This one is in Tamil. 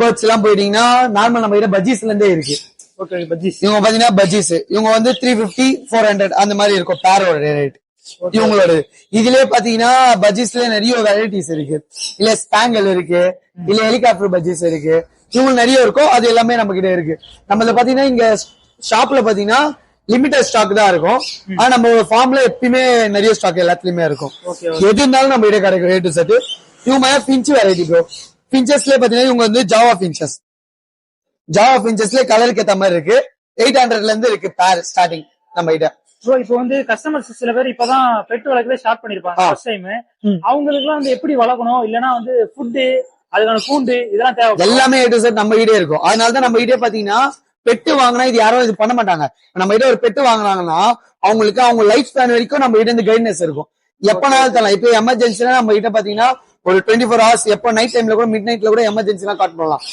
பேர்ட்ஸ் எல்லாம் போயிட்டீங்கன்னா நார்மல் நம்ம கிட்ட பஜ்ஜீஸ்ல இருந்தே இருக்கு. ஓகே பஜ்ஜீஸ். இவங்க பாத்தீங்கன்னா பஜ்ஜீஸ் இவங்க வந்து 350 400 அந்த மாதிரி இருக்கும் பேரோட ரேட் இவங்களோட. இதுலயே பாத்தீங்கன்னா பஜ்ஜீஸ்ல நிறைய வெரைட்டிஸ் இருக்கு. இல்ல ஸ்பாங்கல் இருக்கு, இல்ல ஹெலிகாப்டர் பஜ்ஜீஸ் இருக்கு, இவங்க நிறைய இருக்கும். அது எல்லாமே நம்ம கிட்ட இருக்கு. நம்மள பாத்தீங்கன்னா இங்க ஷாப்ல பாத்தீங்கன்னா லிமிடெட் ஸ்டாக் தான் இருக்கும். ஆனா நம்ம ஃபார்ம்ல எப்பயுமே நிறைய ஸ்டாக் எல்லாத்துலயுமே இருக்கும். எது இருந்தாலும் நம்ம கிட்ட கிடைக்கும் A to Z. இவங்க பிஞ்ச் வெரைட்டி ப்ரோ. பிஞ்சஸ்ல பாத்தீங்கன்னா இவங்க வந்து ஜாவா பிஞ்சஸ். ஜாவா பிஞ்சஸ்ல கலருக்கு ஏத்த மாதிரி இருக்கு. 800ல இருந்து இருக்கு பேர் ஸ்டார்டிங் நம்ம கிட்ட. ப்ரோ இப்போ வந்து கஸ்டமர்ஸ் சில பேர் இப்பதான் பெட் வளர்க்கவே ஸ்டார்ட் பண்ணிருப்பாங்க ஃபர்ஸ்ட் டைம். அவங்களுக்கு எல்லாம் வந்து எப்படி வளர்க்கணும், இல்லனா வந்து ஃபுட், அதுக்கான கூண்டு இதெல்லாம் தேவை. எல்லாமே A to Z நம்ம கிட்டே இருக்கும். அதனாலதான் நம்ம கிட்டே பாத்தீங்கன்னா பெட்டு வாங்கினா இது யாரும் இது பண்ண மாட்டாங்க. நம்ம கிட்ட ஒரு பெட்டு வாங்கினாங்கன்னா அவங்களுக்கு அவங்க லைஃப் ஸ்பேன் வரைக்கும் நம்ம கிட்ட இருந்து கைட்னஸ் இருக்கும். எப்பனாலும் தரலாம். இப்ப எமர்ஜென்சினா நம்ம கிட்ட பாத்தீங்கன்னா ஒரு 24 hours எப்போ நைட் டைம்ல கூட மிட் நைட்ல கூட எமர்ஜென்சி எல்லாம் காட் பண்ணலாம்.